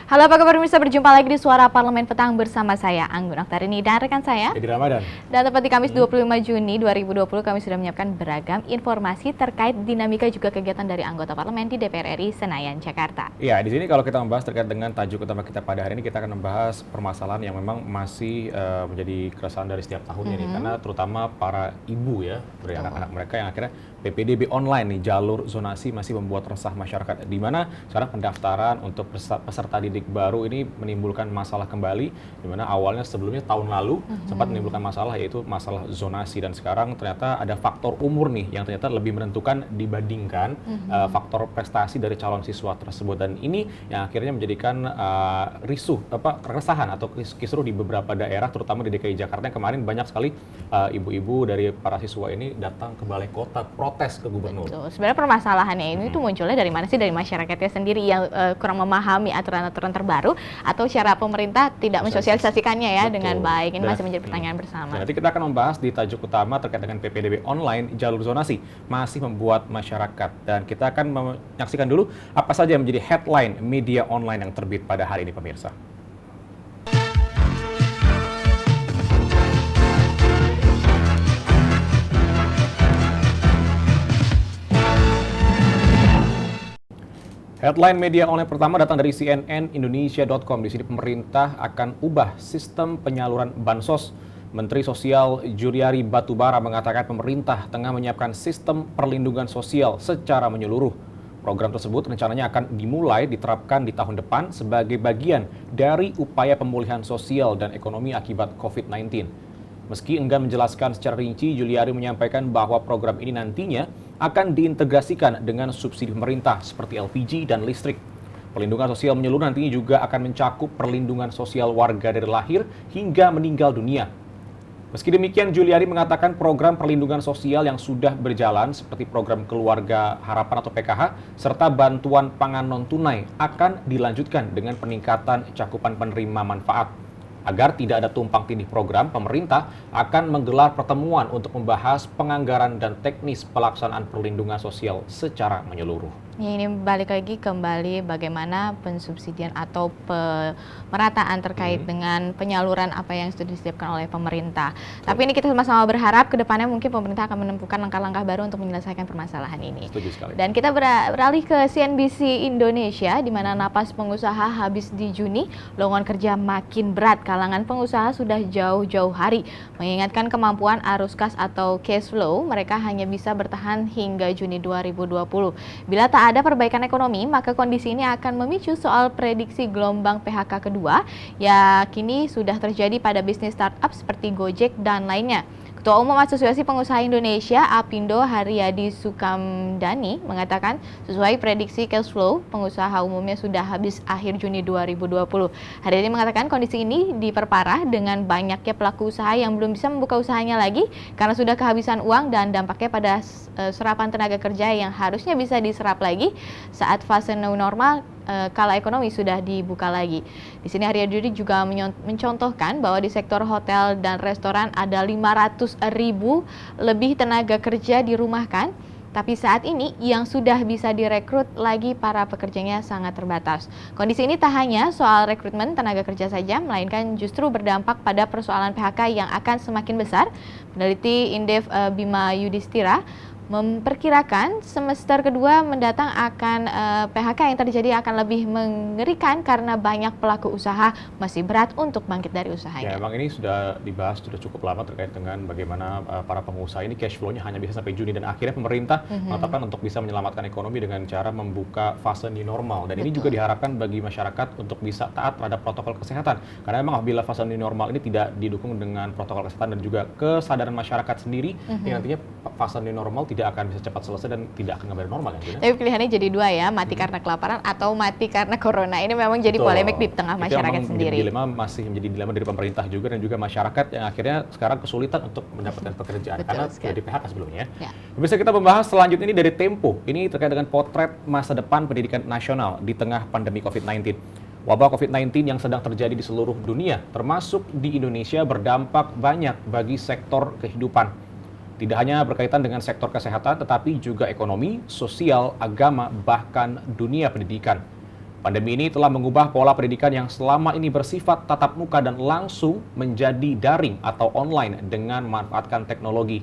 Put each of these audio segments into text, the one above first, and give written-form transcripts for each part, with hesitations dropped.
Halo, apa kabar pemirsa? Berjumpa lagi di Suara Parlemen Petang bersama saya, Anggun Aktarini, dan rekan saya, Edi Ramadan. Dan tepat di Kamis 25 Juni 2020, kami sudah menyiapkan beragam informasi terkait dinamika juga kegiatan dari anggota parlemen di DPR RI Senayan, Jakarta. Ya, di sini kalau kita membahas terkait dengan tajuk utama kita pada hari ini, kita akan membahas permasalahan yang memang masih menjadi keresahan dari setiap tahunnya nih, karena terutama para ibu ya, dari anak-anak mereka yang akhirnya PPDB online nih, jalur zonasi masih membuat resah masyarakat, di mana sekarang pendaftaran untuk peserta didik baru ini menimbulkan masalah kembali, di mana awalnya sebelumnya tahun lalu sempat menimbulkan masalah, yaitu masalah zonasi, dan sekarang ternyata ada faktor umur nih yang ternyata lebih menentukan dibandingkan faktor prestasi dari calon siswa tersebut, dan ini yang akhirnya menjadikan keresahan atau kisruh di beberapa daerah, terutama di DKI Jakarta, yang kemarin banyak sekali ibu-ibu dari para siswa ini datang ke balai kota protes ke gubernur. Betul. Sebenarnya permasalahannya ini tuh munculnya dari mana sih? Dari masyarakatnya sendiri yang kurang memahami aturan-aturan terbaru, atau cara pemerintah tidak mensosialisasikannya ya. Betul. Dengan baik. Ini masih menjadi pertanyaan bersama. Nanti kita akan membahas di tajuk utama terkait dengan PPDB online, jalur zonasi masih membuat masyarakat, dan kita akan menyaksikan dulu apa saja yang menjadi headline media online yang terbit pada hari ini, pemirsa. Headline media online pertama datang dari cnnindonesia.com. Di sini pemerintah akan ubah sistem penyaluran bansos. Menteri Sosial Juliari Batubara mengatakan pemerintah tengah menyiapkan sistem perlindungan sosial secara menyeluruh. Program tersebut rencananya akan dimulai diterapkan di tahun depan sebagai bagian dari upaya pemulihan sosial dan ekonomi akibat COVID-19. Meski enggan menjelaskan secara rinci, Juliari menyampaikan bahwa program ini nantinya akan diintegrasikan dengan subsidi pemerintah seperti LPG dan listrik. Perlindungan sosial menyeluruh nantinya juga akan mencakup perlindungan sosial warga dari lahir hingga meninggal dunia. Meski demikian, Juliari mengatakan program perlindungan sosial yang sudah berjalan seperti program Keluarga Harapan atau PKH serta bantuan pangan non-tunai akan dilanjutkan dengan peningkatan cakupan penerima manfaat. Agar tidak ada tumpang tindih program, pemerintah akan menggelar pertemuan untuk membahas penganggaran dan teknis pelaksanaan perlindungan sosial secara menyeluruh. Ini balik lagi kembali bagaimana pensubsidian atau pemerataan terkait dengan penyaluran apa yang sudah disediakan oleh pemerintah. Tapi ini kita sama-sama berharap ke depannya mungkin pemerintah akan menemukan langkah-langkah baru untuk menyelesaikan permasalahan ini. Setuju sekali. Dan kita beralih ke CNBC Indonesia, di mana napas pengusaha habis di Juni, lowongan kerja makin berat. Kalangan pengusaha sudah jauh-jauh hari mengingatkan kemampuan arus kas atau cash flow, mereka hanya bisa bertahan hingga Juni 2020. Bila tak ada perbaikan ekonomi, maka kondisi ini akan memicu soal prediksi gelombang PHK kedua yang kini sudah terjadi pada bisnis startup seperti Gojek dan lainnya. Ketua Umum Asosiasi Pengusaha Indonesia, Apindo Haryadi Sukamdani, mengatakan sesuai prediksi cash flow, pengusaha umumnya sudah habis akhir Juni 2020. Haryadi mengatakan kondisi ini diperparah dengan banyaknya pelaku usaha yang belum bisa membuka usahanya lagi karena sudah kehabisan uang dan dampaknya pada serapan tenaga kerja yang harusnya bisa diserap lagi saat fase new normal kala ekonomi sudah dibuka lagi. Di sini Haryadi juga mencontohkan bahwa di sektor hotel dan restoran ada 500.000 lebih tenaga kerja dirumahkan, tapi saat ini yang sudah bisa direkrut lagi para pekerjanya sangat terbatas. Kondisi ini tak hanya soal rekrutmen tenaga kerja saja, melainkan justru berdampak pada persoalan PHK yang akan semakin besar. Peneliti Indef Bima Yudhistira memperkirakan semester kedua mendatang akan PHK yang terjadi akan lebih mengerikan karena banyak pelaku usaha masih berat untuk bangkit dari usahanya. Ya, memang ini sudah dibahas sudah cukup lama terkait dengan bagaimana para pengusaha ini cash flow-nya hanya bisa sampai Juni, dan akhirnya pemerintah menetapkan untuk bisa menyelamatkan ekonomi dengan cara membuka fase new normal, dan ini juga diharapkan bagi masyarakat untuk bisa taat terhadap protokol kesehatan, karena memang apabila fase new normal ini tidak didukung dengan protokol kesehatan dan juga kesadaran masyarakat sendiri, yang nantinya fase new normal tidak akan bisa cepat selesai dan tidak akan kembali normal kan? Tapi pilihannya jadi dua ya, mati karena kelaparan atau mati karena corona. Ini memang jadi polemik di tengah masyarakat sendiri. Masih menjadi dilema dari pemerintah juga dan juga masyarakat yang akhirnya sekarang kesulitan untuk mendapatkan pekerjaan karena sudah di PHK sebelumnya. Ya. Bisa kita membahas selanjutnya ini dari Tempo. Ini terkait dengan potret masa depan pendidikan nasional di tengah pandemi COVID-19. Wabah COVID-19 yang sedang terjadi di seluruh dunia, termasuk di Indonesia, berdampak banyak bagi sektor kehidupan. Tidak hanya berkaitan dengan sektor kesehatan, tetapi juga ekonomi, sosial, agama, bahkan dunia pendidikan. Pandemi ini telah mengubah pola pendidikan yang selama ini bersifat tatap muka dan langsung menjadi daring atau online dengan memanfaatkan teknologi.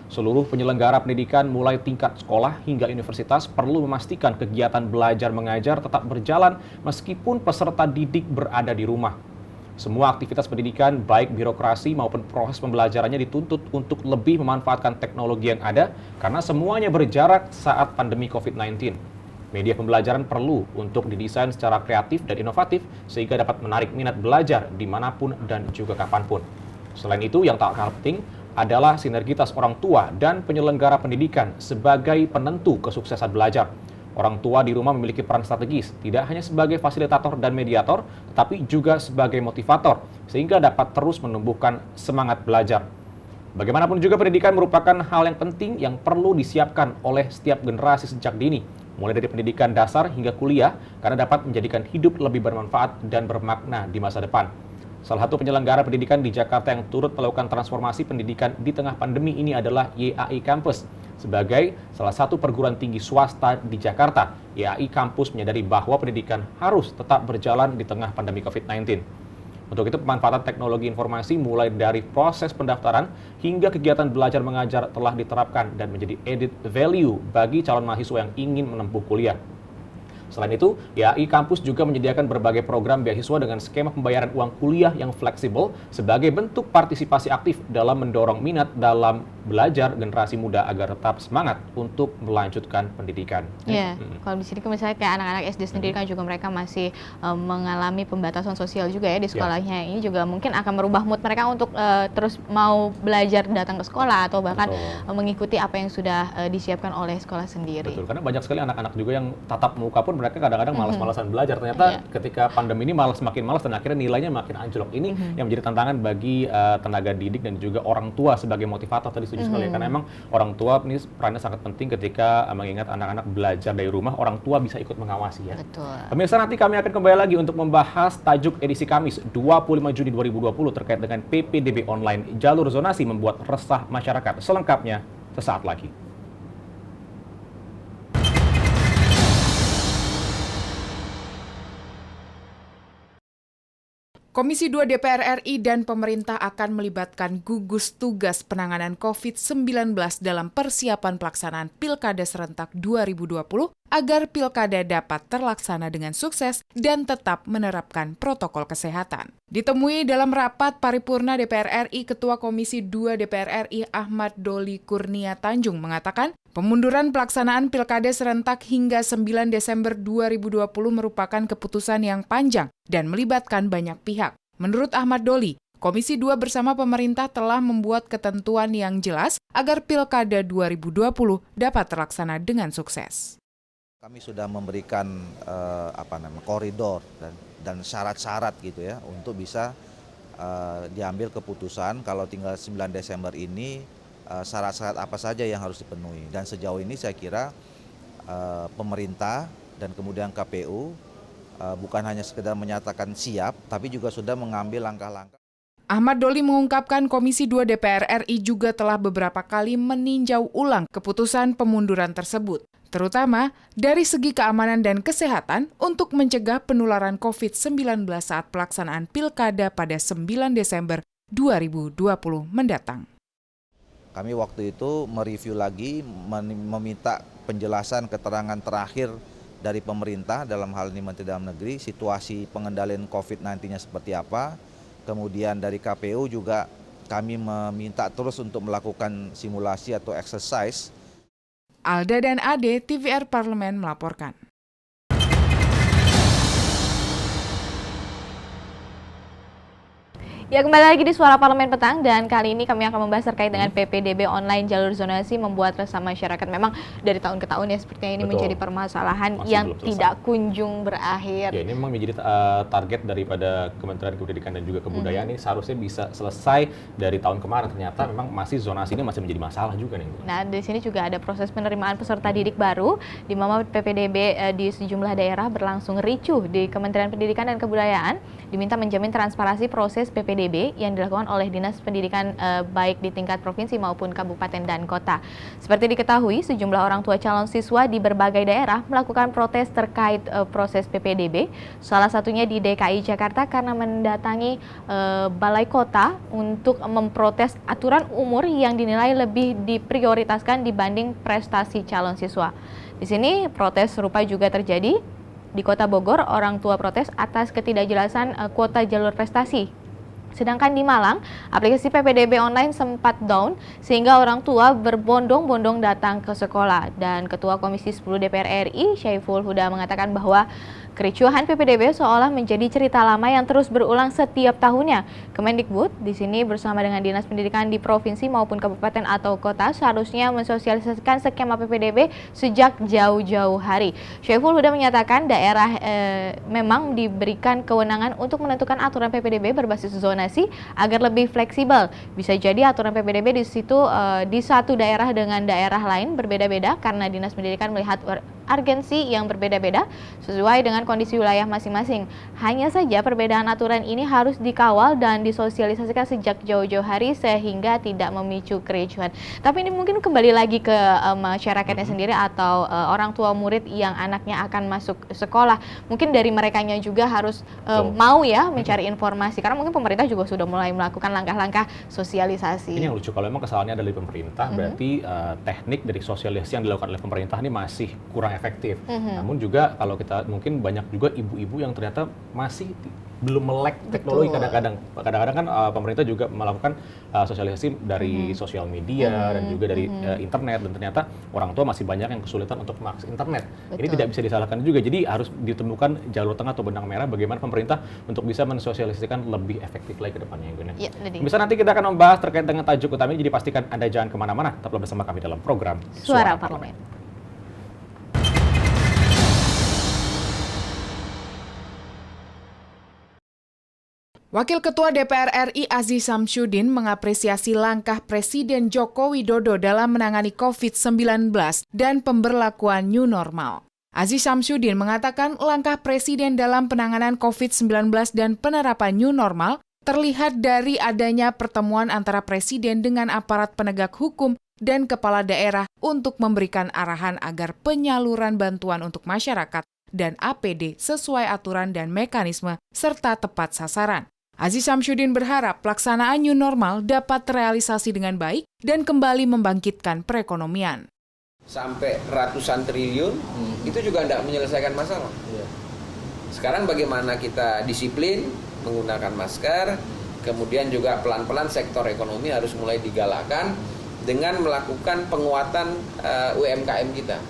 Seluruh penyelenggara pendidikan mulai tingkat sekolah hingga universitas perlu memastikan kegiatan belajar mengajar tetap berjalan meskipun peserta didik berada di rumah. Semua aktivitas pendidikan, baik birokrasi maupun proses pembelajarannya dituntut untuk lebih memanfaatkan teknologi yang ada karena semuanya berjarak saat pandemi COVID-19. Media pembelajaran perlu untuk didesain secara kreatif dan inovatif sehingga dapat menarik minat belajar dimanapun dan juga kapanpun. Selain itu, yang tak kalah penting adalah sinergitas orang tua dan penyelenggara pendidikan sebagai penentu kesuksesan belajar. Orang tua di rumah memiliki peran strategis, tidak hanya sebagai fasilitator dan mediator, tetapi juga sebagai motivator, sehingga dapat terus menumbuhkan semangat belajar. Bagaimanapun juga pendidikan merupakan hal yang penting yang perlu disiapkan oleh setiap generasi sejak dini, mulai dari pendidikan dasar hingga kuliah, karena dapat menjadikan hidup lebih bermanfaat dan bermakna di masa depan. Salah satu penyelenggara pendidikan di Jakarta yang turut melakukan transformasi pendidikan di tengah pandemi ini adalah YAI Campus. Sebagai salah satu perguruan tinggi swasta di Jakarta, YAI Campus menyadari bahwa pendidikan harus tetap berjalan di tengah pandemi COVID-19. Untuk itu, pemanfaatan teknologi informasi mulai dari proses pendaftaran hingga kegiatan belajar mengajar telah diterapkan dan menjadi added value bagi calon mahasiswa yang ingin menempuh kuliah. Selain itu, YAI Kampus juga menyediakan berbagai program beasiswa dengan skema pembayaran uang kuliah yang fleksibel sebagai bentuk partisipasi aktif dalam mendorong minat dalam belajar generasi muda agar tetap semangat untuk melanjutkan pendidikan. Iya, kalau di sini misalnya kayak anak-anak SD sendiri kan juga mereka masih mengalami pembatasan sosial juga ya di sekolahnya. Ini juga mungkin akan merubah mood mereka untuk terus mau belajar datang ke sekolah atau bahkan mengikuti apa yang sudah disiapkan oleh sekolah sendiri. Betul, karena banyak sekali anak-anak juga yang tatap muka pun mereka kadang-kadang malas-malasan belajar. Ternyata ketika pandemi ini semakin malas dan akhirnya nilainya makin anjlok. Ini yang menjadi tantangan bagi tenaga didik dan juga orang tua sebagai motivator. Tadi setuju sekali, karena memang orang tua ini perannya sangat penting ketika mengingat anak-anak belajar dari rumah, orang tua bisa ikut mengawasi ya. Betul. Pemirsa, nanti kami akan kembali lagi untuk membahas tajuk edisi Kamis 25 Juni 2020 terkait dengan PPDB online, jalur zonasi membuat resah masyarakat. Selengkapnya sesaat lagi. Komisi 2 DPR RI dan pemerintah akan melibatkan gugus tugas penanganan COVID-19 dalam persiapan pelaksanaan Pilkada serentak 2020 agar Pilkada dapat terlaksana dengan sukses dan tetap menerapkan protokol kesehatan. Ditemui dalam rapat paripurna DPR RI, Ketua Komisi 2 DPR RI Ahmad Doli Kurnia Tanjung mengatakan, pemunduran pelaksanaan Pilkada serentak hingga 9 Desember 2020 merupakan keputusan yang panjang dan melibatkan banyak pihak. Menurut Ahmad Doli, Komisi 2 bersama pemerintah telah membuat ketentuan yang jelas agar Pilkada 2020 dapat terlaksana dengan sukses. Kami sudah memberikan koridor dan syarat-syarat gitu ya untuk bisa diambil keputusan kalau tinggal 9 Desember ini syarat-syarat apa saja yang harus dipenuhi. Dan sejauh ini saya kira pemerintah dan kemudian KPU bukan hanya sekedar menyatakan siap, tapi juga sudah mengambil langkah-langkah. Ahmad Doli mengungkapkan Komisi 2 DPR RI juga telah beberapa kali meninjau ulang keputusan pemunduran tersebut, terutama dari segi keamanan dan kesehatan untuk mencegah penularan COVID-19 saat pelaksanaan Pilkada pada 9 Desember 2020 mendatang. Kami waktu itu mereview lagi, meminta penjelasan keterangan terakhir dari pemerintah, dalam hal ini Menteri Dalam Negeri, situasi pengendalian COVID-19-nya seperti apa. Kemudian dari KPU juga kami meminta terus untuk melakukan simulasi atau exercise. Alda dan Ade, TVR Parlemen melaporkan. Ya, kembali lagi di Suara Parlemen Petang, dan kali ini kami akan membahas terkait dengan PPDB online jalur zonasi membuat resah masyarakat. Memang dari tahun ke tahun ya sepertinya ini menjadi permasalahan yang tidak kunjung berakhir. Ya, ini memang menjadi target daripada Kementerian Pendidikan dan juga Kebudayaan. Ini seharusnya bisa selesai dari tahun kemarin, ternyata memang masih zonasi ini masih menjadi masalah juga nih. Nah, di sini juga ada proses penerimaan peserta didik baru, di mana PPDB di sejumlah daerah berlangsung ricuh. Di Kementerian Pendidikan dan Kebudayaan diminta menjamin transparansi proses PPDB yang dilakukan oleh Dinas Pendidikan baik di tingkat provinsi maupun kabupaten dan kota. Seperti diketahui, sejumlah orang tua calon siswa di berbagai daerah melakukan protes terkait proses PPDB. Salah satunya di DKI Jakarta karena mendatangi balai kota untuk memprotes aturan umur yang dinilai lebih diprioritaskan dibanding prestasi calon siswa. Di sini protes serupa juga terjadi di Kota Bogor. Orang tua protes atas ketidakjelasan kuota jalur prestasi. Sedangkan di Malang, aplikasi PPDB online sempat down sehingga orang tua berbondong-bondong datang ke sekolah. Dan Ketua Komisi 10 DPR RI, Syaiful Huda, mengatakan bahwa kericuhan PPDB seolah menjadi cerita lama yang terus berulang setiap tahunnya. Kemendikbud di sini bersama dengan Dinas Pendidikan di provinsi maupun kabupaten atau kota seharusnya mensosialisasikan skema PPDB sejak jauh-jauh hari. Syaiful Huda menyatakan daerah memang diberikan kewenangan untuk menentukan aturan PPDB berbasis zonasi agar lebih fleksibel. Bisa jadi aturan PPDB di situ di satu daerah dengan daerah lain berbeda-beda karena Dinas Pendidikan melihat urgensi yang berbeda-beda sesuai dengan kondisi wilayah masing-masing. Hanya saja perbedaan aturan ini harus dikawal dan disosialisasikan sejak jauh-jauh hari sehingga tidak memicu kericuhan. Tapi ini mungkin kembali lagi ke masyarakatnya sendiri atau orang tua murid yang anaknya akan masuk sekolah. Mungkin dari merekanya juga harus mau ya mencari informasi karena mungkin pemerintah juga sudah mulai melakukan langkah-langkah sosialisasi. Ini yang lucu, kalau memang kesalahannya ada dari pemerintah, berarti teknik dari sosialisasi yang dilakukan oleh pemerintah ini masih kurang efektif. Namun juga kalau kita mungkin banyak juga ibu-ibu yang ternyata masih belum melek teknologi. Kadang-kadang kan pemerintah juga melakukan sosialisasi dari sosial media dan juga dari internet, dan ternyata orang tua masih banyak yang kesulitan untuk mengakses internet. Ini tidak bisa disalahkan juga. Jadi harus ditemukan jalur tengah atau benang merah bagaimana pemerintah untuk bisa mensosialisasikan lebih efektif lagi ke depannya. Ya, bisa nanti kita akan membahas terkait dengan tajuk utama ini, jadi pastikan Anda jangan kemana-mana, tetaplah bersama kami dalam program Suara Parlemen. Wakil Ketua DPR RI Aziz Samsudin mengapresiasi langkah Presiden Joko Widodo dalam menangani COVID-19 dan pemberlakuan new normal. Aziz Samsudin mengatakan langkah Presiden dalam penanganan COVID-19 dan penerapan new normal terlihat dari adanya pertemuan antara Presiden dengan aparat penegak hukum dan kepala daerah untuk memberikan arahan agar penyaluran bantuan untuk masyarakat dan APD sesuai aturan dan mekanisme serta tepat sasaran. Aziz Samsudin berharap pelaksanaan new normal dapat terrealisasi dengan baik dan kembali membangkitkan perekonomian. Sampai ratusan triliun, itu juga tidak menyelesaikan masalah. Sekarang bagaimana kita disiplin, menggunakan masker, kemudian juga pelan-pelan sektor ekonomi harus mulai digalakkan dengan melakukan penguatan UMKM kita.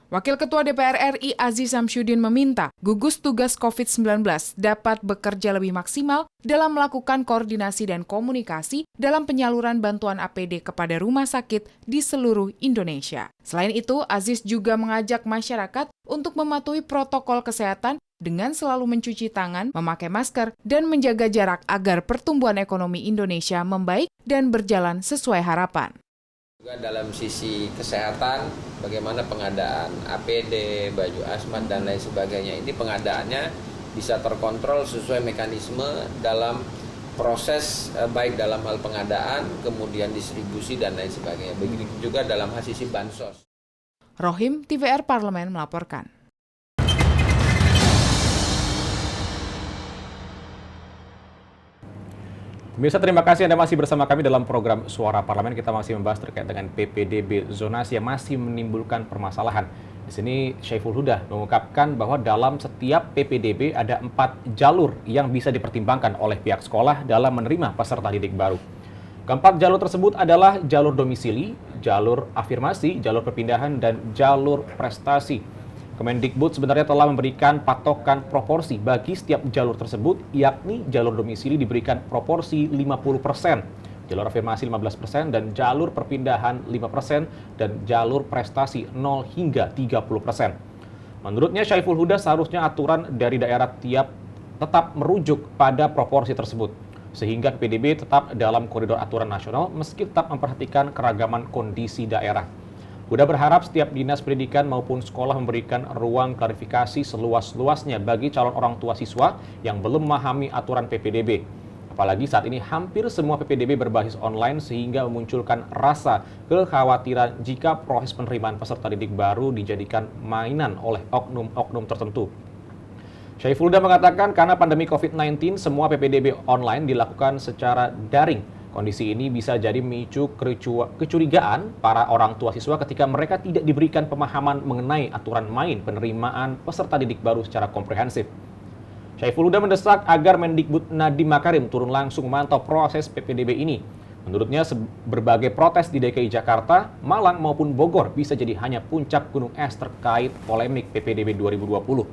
Wakil Ketua DPR RI Aziz Samsudin meminta gugus tugas COVID-19 dapat bekerja lebih maksimal dalam melakukan koordinasi dan komunikasi dalam penyaluran bantuan APD kepada rumah sakit di seluruh Indonesia. Selain itu, Aziz juga mengajak masyarakat untuk mematuhi protokol kesehatan dengan selalu mencuci tangan, memakai masker, dan menjaga jarak agar pertumbuhan ekonomi Indonesia membaik dan berjalan sesuai harapan. Juga dalam sisi kesehatan, bagaimana pengadaan APD, baju asmat, dan lain sebagainya. Ini pengadaannya bisa terkontrol sesuai mekanisme dalam proses, baik dalam hal pengadaan, kemudian distribusi, dan lain sebagainya. Begitu juga dalam hal sisi bansos. Rohim, TVR Parlemen melaporkan. Pemirsa, terima kasih Anda masih bersama kami dalam program Suara Parlemen. Kita masih membahas terkait dengan PPDB zonasi yang masih menimbulkan permasalahan. Di sini Syaiful Huda mengungkapkan bahwa dalam setiap PPDB ada 4 jalur yang bisa dipertimbangkan oleh pihak sekolah dalam menerima peserta didik baru. Keempat jalur tersebut adalah jalur domisili, jalur afirmasi, jalur perpindahan, dan jalur prestasi. Kemendikbud sebenarnya telah memberikan patokan proporsi bagi setiap jalur tersebut, yakni jalur domisili diberikan proporsi 50%, jalur afirmasi 15%, dan jalur perpindahan 5%, dan jalur prestasi 0 hingga 30%. Menurutnya Syaiful Huda seharusnya aturan dari daerah tetap merujuk pada proporsi tersebut, sehingga PPDB tetap dalam koridor aturan nasional meski tetap memperhatikan keragaman kondisi daerah. Huda berharap setiap dinas pendidikan maupun sekolah memberikan ruang klarifikasi seluas-luasnya bagi calon orang tua siswa yang belum memahami aturan PPDB. Apalagi saat ini hampir semua PPDB berbasis online sehingga memunculkan rasa kekhawatiran jika proses penerimaan peserta didik baru dijadikan mainan oleh oknum-oknum tertentu. Syaiful Huda mengatakan karena pandemi COVID-19 semua PPDB online dilakukan secara daring. Kondisi ini bisa jadi memicu kecurigaan para orang tua siswa ketika mereka tidak diberikan pemahaman mengenai aturan main penerimaan peserta didik baru secara komprehensif. Syaiful Huda mendesak agar Mendikbud Nadiem Makarim turun langsung memantau proses PPDB ini. Menurutnya berbagai protes di DKI Jakarta, Malang maupun Bogor bisa jadi hanya puncak gunung es terkait polemik PPDB 2020.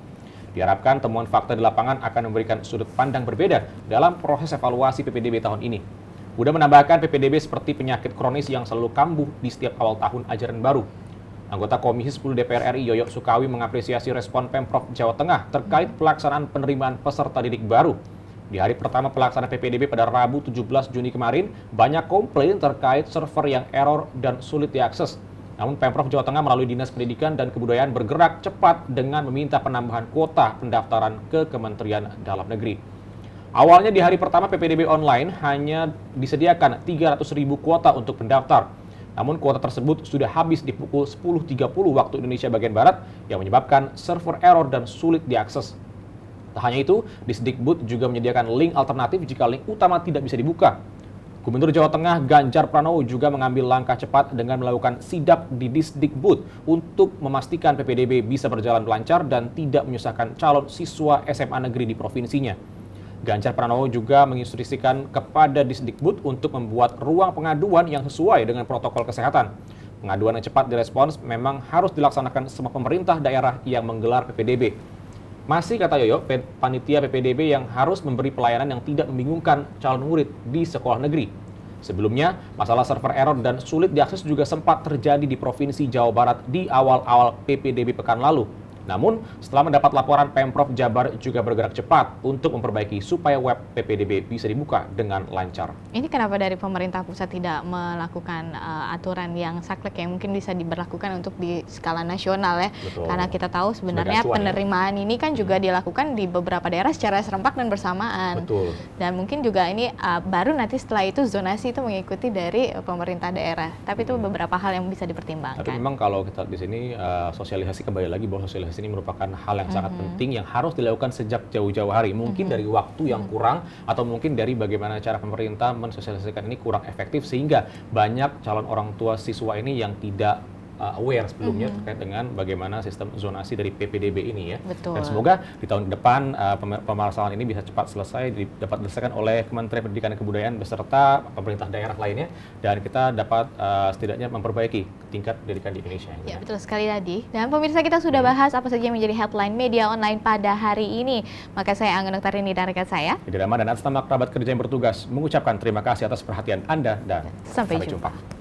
Diharapkan temuan fakta di lapangan akan memberikan sudut pandang berbeda dalam proses evaluasi PPDB tahun ini. Huda menambahkan PPDB seperti penyakit kronis yang selalu kambuh di setiap awal tahun ajaran baru. Anggota Komisi 10 DPR RI Yoyo Sukawi mengapresiasi respon Pemprov Jawa Tengah terkait pelaksanaan penerimaan peserta didik baru. Di hari pertama pelaksanaan PPDB pada Rabu 17 Juni kemarin, banyak komplain terkait server yang error dan sulit diakses. Namun Pemprov Jawa Tengah melalui Dinas Pendidikan dan Kebudayaan bergerak cepat dengan meminta penambahan kuota pendaftaran ke Kementerian Dalam Negeri. Awalnya di hari pertama PPDB online hanya disediakan 300.000 kuota untuk pendaftar. Namun kuota tersebut sudah habis di pukul 10.30 waktu Indonesia bagian Barat yang menyebabkan server error dan sulit diakses. Tak hanya itu, Disdikbud juga menyediakan link alternatif jika link utama tidak bisa dibuka. Gubernur Jawa Tengah Ganjar Pranowo juga mengambil langkah cepat dengan melakukan sidak di Disdikbud untuk memastikan PPDB bisa berjalan lancar dan tidak menyusahkan calon siswa SMA negeri di provinsinya. Ganjar Pranowo juga menginstruksikan kepada Disdikbud untuk membuat ruang pengaduan yang sesuai dengan protokol kesehatan. Pengaduan yang cepat direspons memang harus dilaksanakan semua pemerintah daerah yang menggelar PPDB. Masih kata Yoyo, panitia PPDB yang harus memberi pelayanan yang tidak membingungkan calon murid di sekolah negeri. Sebelumnya, masalah server error dan sulit diakses juga sempat terjadi di Provinsi Jawa Barat di awal-awal PPDB pekan lalu. Namun, setelah mendapat laporan, Pemprov Jabar juga bergerak cepat untuk memperbaiki supaya web PPDB bisa dibuka dengan lancar. Ini kenapa dari pemerintah pusat tidak melakukan aturan yang saklek yang mungkin bisa diberlakukan untuk di skala nasional ya? Betul. Karena kita tahu sebenarnya penerimaan ini kan juga dilakukan di beberapa daerah secara serempak dan bersamaan. Betul. Dan mungkin juga ini baru nanti setelah itu zonasi itu mengikuti dari pemerintah daerah. Tapi itu beberapa hal yang bisa dipertimbangkan. Tapi memang kalau kita di sini sosialisasi kembali lagi bahwa sosialisasi ini merupakan hal yang sangat penting yang harus dilakukan sejak jauh-jauh hari. Mungkin dari waktu yang kurang atau mungkin dari bagaimana cara pemerintah mensosialisasikan ini kurang efektif sehingga banyak calon orang tua siswa ini yang tidak aware sebelumnya terkait dengan bagaimana sistem zonasi dari PPDB ini ya. Betul. Dan semoga di tahun depan permasalahan ini bisa cepat selesai, dapat diselesaikan oleh Kementerian Pendidikan dan Kebudayaan beserta pemerintah daerah lainnya dan kita dapat setidaknya memperbaiki tingkat pendidikan di Indonesia. Ya, betul sekali tadi. Dan pemirsa, kita sudah bahas apa saja yang menjadi headline media online pada hari ini. Maka saya Anggun Oktarini dan rekan saya Jadi Rama dan atas nama kerabat kerja yang bertugas mengucapkan terima kasih atas perhatian Anda dan sampai jumpa.